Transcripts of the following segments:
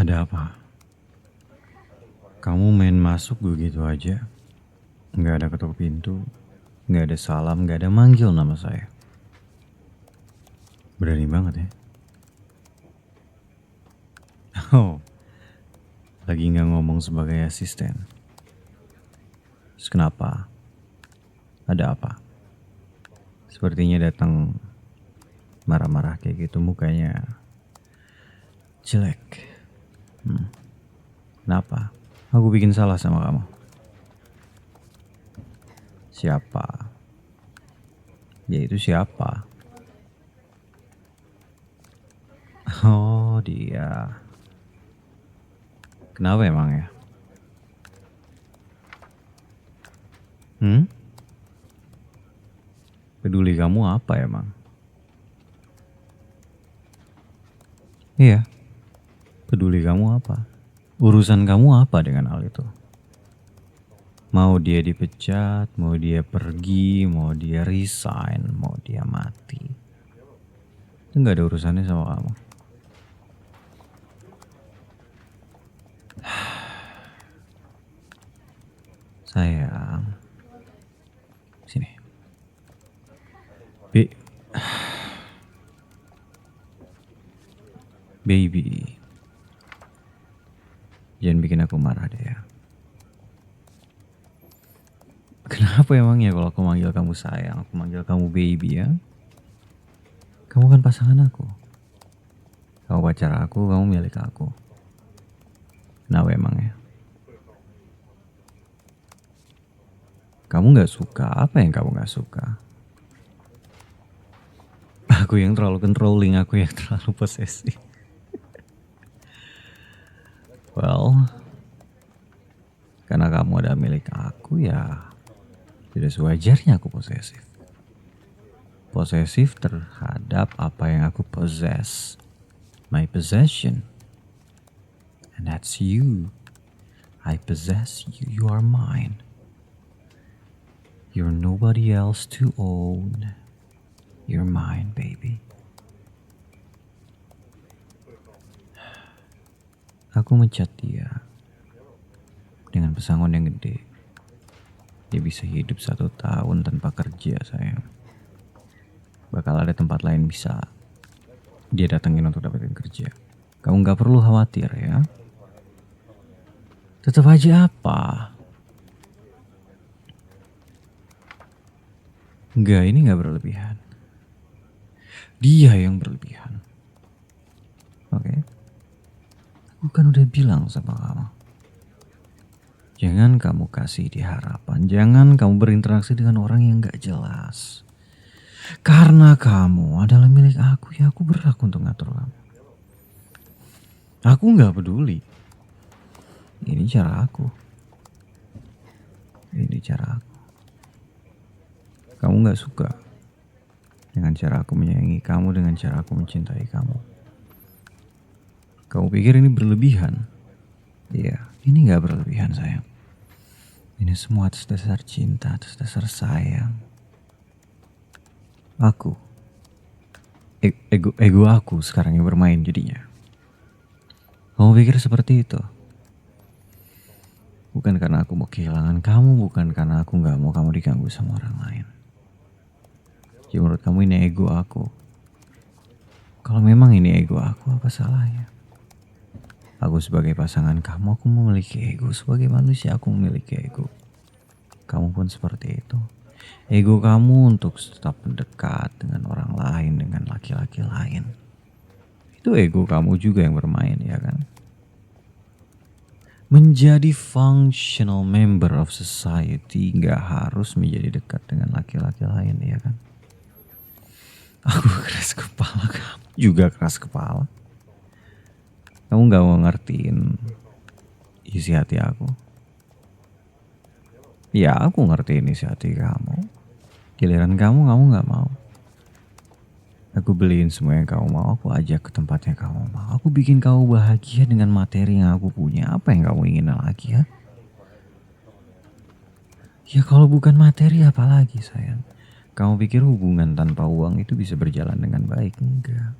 Ada apa? Kamu main masuk begitu aja? Nggak ada ketuk pintu, nggak ada salam, nggak ada manggil nama saya. Berani banget ya? Oh, lagi nggak ngomong sebagai asisten. Terus kenapa? Ada apa? Sepertinya datang marah-marah kayak gitu, mukanya jelek. Kenapa? Aku bikin salah sama kamu. Siapa? Dia itu siapa? Oh, dia. Kenapa emang ya? Peduli kamu apa emang? Iya, peduli kamu apa? Urusan kamu apa dengan hal itu? Mau dia dipecat, mau dia pergi, mau dia resign, mau dia mati. Itu gak ada urusannya sama kamu. Sayang, sini. Baby, jangan bikin aku marah deh ya. Kenapa emang ya kalau aku manggil kamu sayang, aku manggil kamu baby ya? Kamu kan pasangan aku. Kamu pacar aku, kamu milik aku. Kenapa emang ya? Kamu gak suka, apa yang kamu gak suka? Aku yang terlalu controlling, aku yang terlalu posesif. Well, karena kamu adalah milik aku ya, tidak sewajarnya aku posesif. Posesif terhadap apa yang aku possess. My possession. And that's you. I possess you. You are mine. You're nobody else to own. You're mine, baby. Aku mencat dia dengan pesangon yang gede. Dia bisa hidup 1 tahun tanpa kerja, sayang. Bakal ada tempat lain bisa dia datengin untuk dapetin kerja. Kamu gak perlu khawatir ya. Tetap aja apa? Enggak, ini gak berlebihan. Dia yang berlebihan. Oke? Aku kan udah bilang sama kamu. Jangan kamu kasih dia harapan. Jangan kamu berinteraksi dengan orang yang gak jelas. Karena kamu adalah milik aku, ya aku berhak untuk ngatur kamu. Aku gak peduli. Ini cara aku. Ini cara aku. Kamu gak suka dengan cara aku menyayangi kamu, dengan cara aku mencintai kamu. Kamu pikir ini berlebihan? Iya, ini gak berlebihan, sayang. Ini semua atas dasar cinta, atas dasar sayang. Aku. Ego aku sekarang yang bermain jadinya. Kamu pikir seperti itu? Bukan karena aku mau kehilangan kamu, bukan karena aku gak mau kamu diganggu sama orang lain. Ya menurut kamu ini ego aku. Kalau memang ini ego aku, apa salahnya? Aku sebagai pasangan kamu, aku memiliki ego. Sebagai manusia, aku memiliki ego. Kamu pun seperti itu. Ego kamu untuk tetap mendekat dengan orang lain, dengan laki-laki lain. Itu ego kamu juga yang bermain, ya kan? Menjadi functional member of society gak harus menjadi dekat dengan laki-laki lain, ya kan? Aku keras kepala, kamu juga keras kepala. Kamu gak mau ngertiin isi hati aku. Ya aku ngertiin isi hati kamu. Giliran kamu gak mau. Aku beliin semua yang kamu mau. Aku ajak ke tempat yang kamu mau. Aku bikin kamu bahagia dengan materi yang aku punya. Apa yang kamu ingin lagi ya? Ya kalau bukan materi apa lagi, sayang? Kamu pikir hubungan tanpa uang itu bisa berjalan dengan baik? Enggak.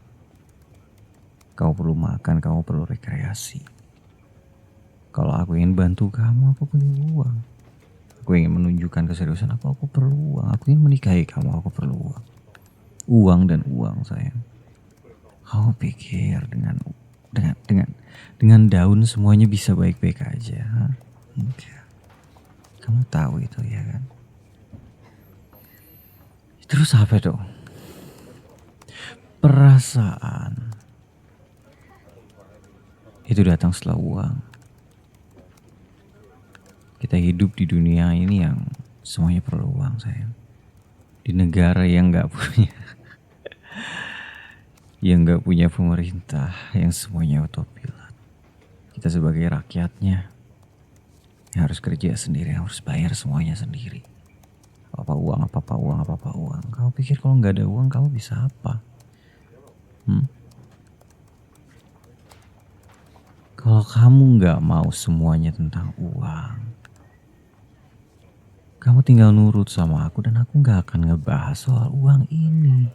Kamu perlu makan, kamu perlu rekreasi. Kalau aku ingin bantu kamu, aku perlu uang. Aku ingin menunjukkan keseriusan aku perlu uang. Aku ingin menikahi kamu, aku perlu uang. Uang dan uang, sayang. Kamu pikir dengan daun semuanya bisa baik-baik aja? Ha? Enggak. Kamu tahu itu ya kan? Terus apa dong? Perasaan itu datang setelah uang. Kita hidup di dunia ini yang semuanya perlu uang, sayang. Di negara yang nggak punya pemerintah, yang semuanya autopilot. Kita sebagai rakyatnya yang harus kerja sendiri, yang harus bayar semuanya sendiri. Apa uang, apa uang. Kamu pikir kalau nggak ada uang kamu bisa apa? Kalau kamu nggak mau semuanya tentang uang, kamu tinggal nurut sama aku dan aku nggak akan ngebahas soal uang ini.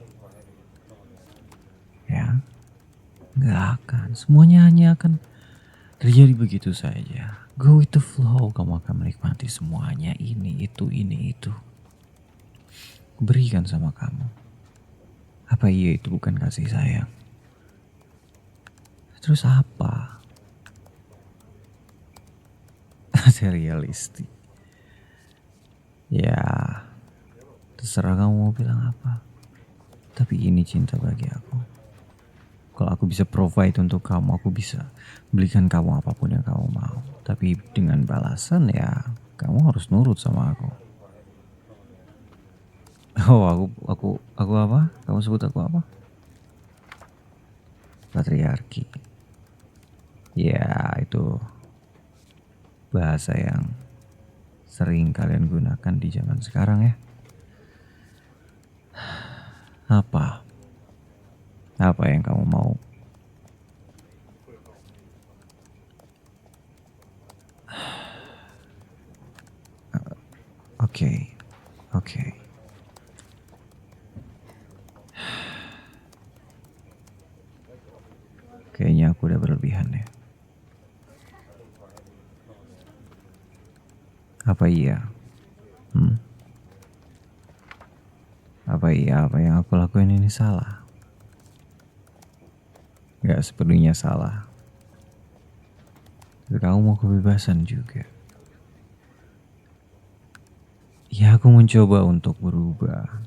Ya, nggak akan. Semuanya hanya akan terjadi begitu saja. Go with the flow, kamu akan menikmati semuanya. Ini, itu. Berikan sama kamu. Apa iya itu bukan kasih sayang? Terus apa? Realistik. Ya, terserah kamu mau bilang apa. Tapi ini cinta bagi aku. Kalau aku bisa provide untuk kamu, aku bisa belikan kamu apapun yang kamu mau. Tapi dengan balasan ya, kamu harus nurut sama aku. Oh, aku apa? Kamu sebut aku apa? Patriarki. Ya, itu bahasa yang sering kalian gunakan di zaman sekarang ya. Apa? Apa yang kamu mau? Oke. Kayaknya aku udah berlebihan ya. Apa iya? Apa iya apa yang aku lakuin ini salah? Gak sepenuhnya salah. Tapi kamu mau kebebasan juga. Ya, aku mencoba untuk berubah.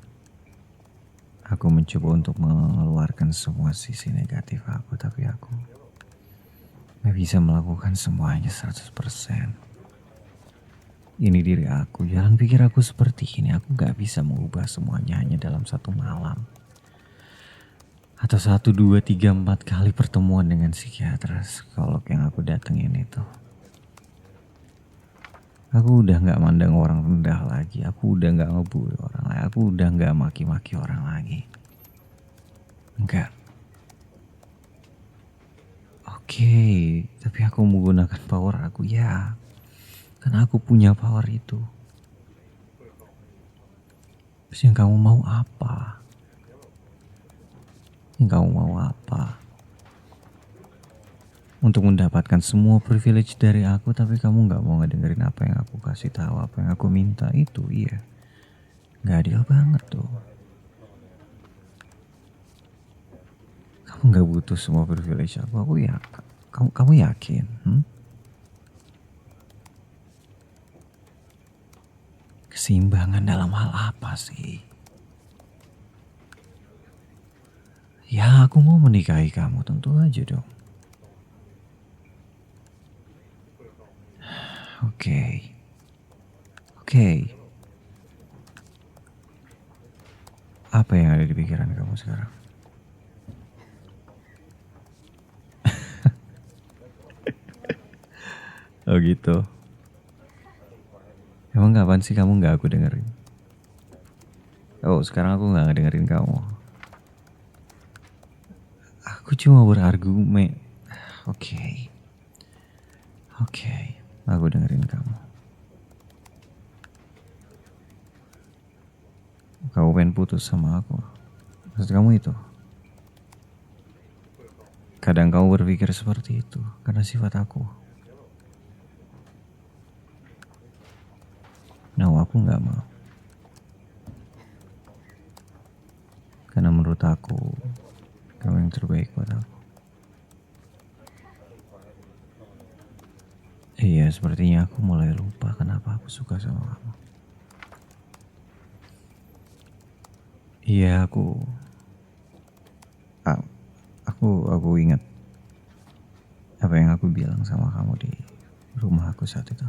Aku mencoba untuk mengeluarkan semua sisi negatif aku, tapi aku gak bisa melakukan semuanya 100%. Ini diri aku, jangan pikir aku seperti ini. Aku gak bisa mengubah semuanya hanya dalam satu malam. Atau 1, 2, 3, 4 kali pertemuan dengan psikiater psikolog yang aku datengin itu. Aku udah gak mandang orang rendah lagi. Aku udah gak ngebully orang lagi. Aku udah gak maki-maki orang lagi. Enggak. Oke, tapi aku menggunakan power aku ya. Karena aku punya power itu. Terus yang kamu mau apa? Untuk mendapatkan semua privilege dari aku, tapi kamu gak mau ngedengerin apa yang aku kasih tahu, apa yang aku minta itu, iya. Gak adil banget tuh. Kamu gak butuh semua privilege aku ya. Kamu yakin? Keseimbangan dalam hal apa sih? Ya, aku mau menikahi kamu, tentu aja dong. Oke. Apa yang ada di pikiran kamu sekarang? Oh gitu. Emang kapan sih kamu gak aku dengerin? Oh, sekarang aku gak ngedengerin kamu. Aku cuma berargumen. Oke. Aku dengerin kamu. Kamu pengen putus sama aku. Maksud kamu itu? Kadang kamu berpikir seperti itu karena sifat aku. aku nggak mau. Karena menurut aku, kamu yang terbaik buat aku. Iya, sepertinya aku mulai lupa kenapa aku suka sama kamu. Iya, a- aku ingat apa yang aku bilang sama kamu di rumah aku saat itu.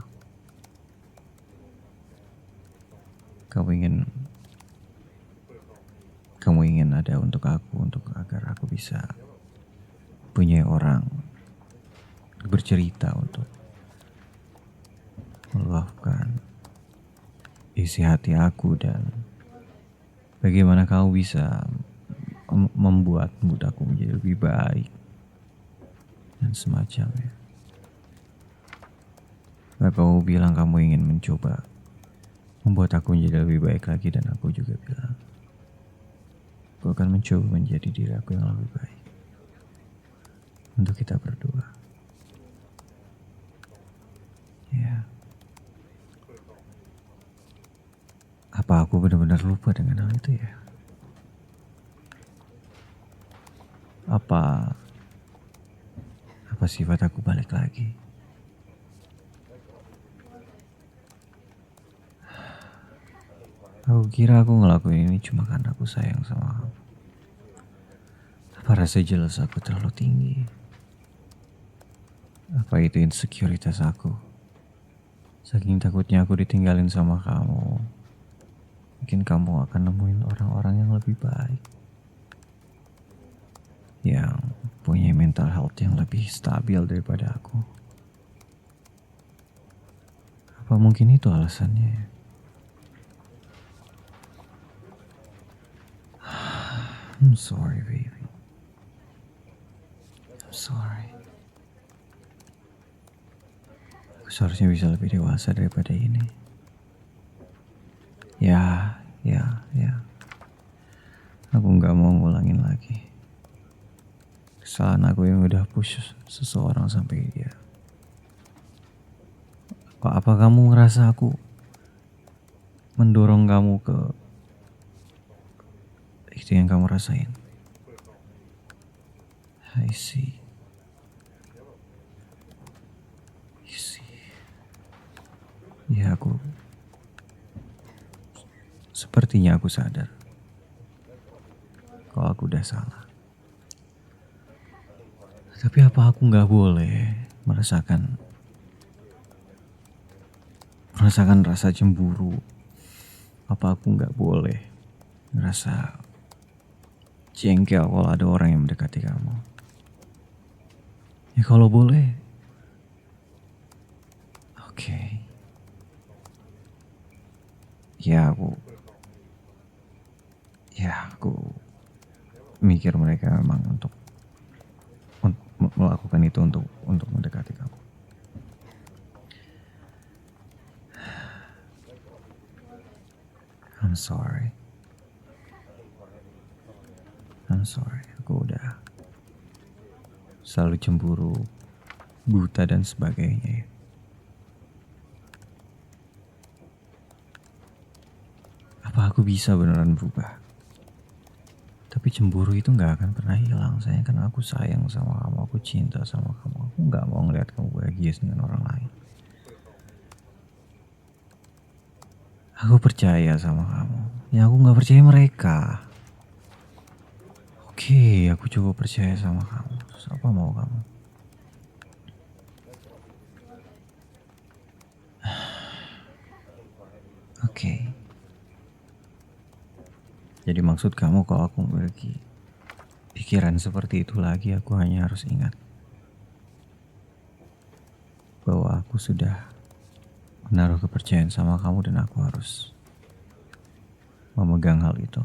Kamu ingin kamu ingin ada untuk aku, untuk agar aku bisa punya orang bercerita untuk meluapkan isi hati aku dan bagaimana kamu bisa membuat mood aku menjadi lebih baik dan semacamnya. Nah, kamu bilang kamu ingin mencoba membuat aku menjadi lebih baik lagi dan aku juga bilang aku akan mencoba menjadi diri aku yang lebih baik untuk kita berdua. Ya, apa aku benar-benar lupa dengan hal itu ya? Apa apa sifat aku balik lagi? Aku kira aku ngelakuin ini cuma karena aku sayang sama kamu. Apa rasa jelas aku terlalu tinggi? Apa itu insekuritas aku? Saking takutnya aku ditinggalin sama kamu, mungkin kamu akan nemuin orang-orang yang lebih baik, yang punya mental health yang lebih stabil daripada aku. Apa mungkin itu alasannya? I'm sorry, baby. I'm sorry. Aku seharusnya bisa lebih dewasa daripada ini. Ya. Aku nggak mau ngulangin lagi kesalahan aku yang udah push seseorang sampai dia. Apa kamu ngerasa aku mendorong kamu ke itu yang kamu rasain? I see. I see. Ya, sepertinya aku sadar kalau aku udah salah. Tapi apa aku nggak boleh merasakan rasa cemburu? Apa aku nggak boleh ngerasa jengkel kalau ada orang yang mendekati kamu? Ya kalau boleh, oke. Ya aku mikir mereka memang untuk melakukan itu untuk mendekati kamu. I'm sorry. Aku udah selalu cemburu, buta dan sebagainya. Apa aku bisa beneran berubah? Tapi cemburu itu gak akan pernah hilang. Sayang, kan aku sayang sama kamu, aku cinta sama kamu. Aku gak mau ngeliat kamu bahagia dengan orang lain. Aku percaya sama kamu. Ya aku gak percaya mereka. Oke, aku coba percaya sama kamu. Terus apa mau kamu? Oke. Jadi maksud kamu kalau aku memiliki pikiran seperti itu lagi, aku hanya harus ingat bahwa aku sudah menaruh kepercayaan sama kamu dan aku harus memegang hal itu.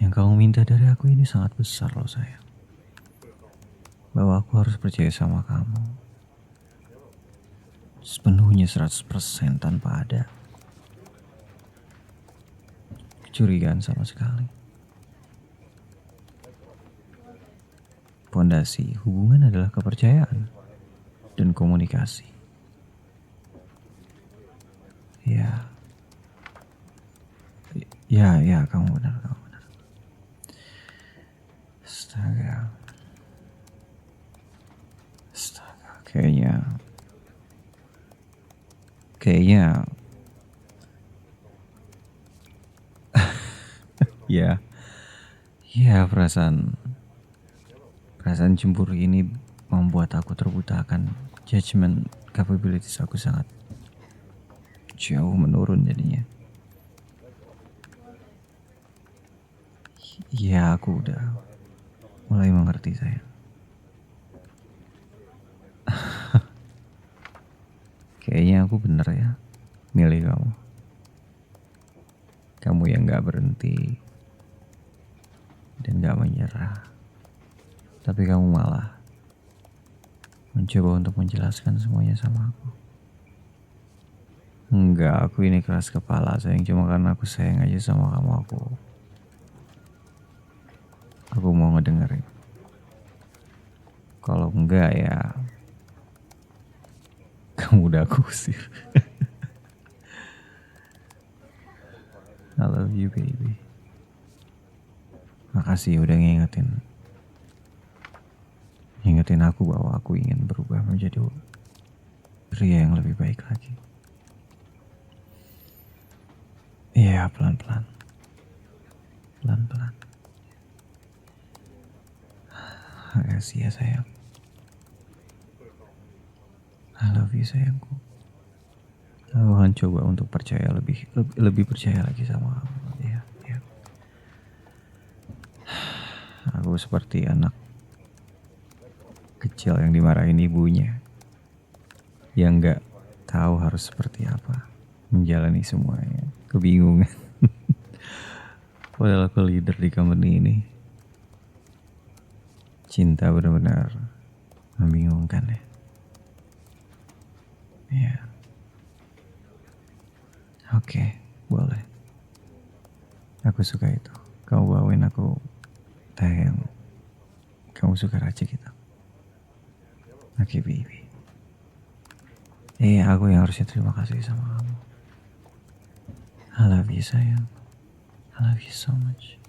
Yang kamu minta dari aku ini sangat besar loh sayang. Bahwa aku harus percaya sama kamu sepenuhnya 100% tanpa ada kecurigaan sama sekali. Pondasi hubungan adalah kepercayaan dan komunikasi. Ya, ya, kamu benar, kamu benar. Astaga, astaga, kayaknya, ya, ya perasaan cemburu ini membuat aku terbuta akan judgment capabilities aku sangat jauh menurun jadinya. Ya, aku udah mulai mengerti sayang. Kayaknya aku bener ya milih kamu. Kamu yang gak berhenti dan gak menyerah. Tapi kamu malah mencoba untuk menjelaskan semuanya sama aku. Enggak, aku ini keras kepala sayang. Cuma karena aku sayang aja sama kamu. Aku mau ngedengerin. Kalau enggak ya kamu udah aku usir. I love you baby. Makasih udah ngingetin aku bahwa aku ingin berubah menjadi pria yang lebih baik lagi. Iya, pelan-pelan. Pelan-pelan. Makasih ya sayang. I love you sayangku. Aku akan coba untuk percaya lebih percaya lagi sama kamu. Ya, ya. Aku seperti anak kecil yang dimarahin ibunya, yang nggak tahu harus seperti apa menjalani semuanya, kebingungan. Padahal aku leader di company ini. Cinta benar-benar membingungkan ya. Ya, oke, boleh. Aku suka itu. Kamu bawain aku teh yang kamu suka racik itu. Oke baby. Aku yang harusnya terima kasih sama kamu. I love you sayang. I love you so much.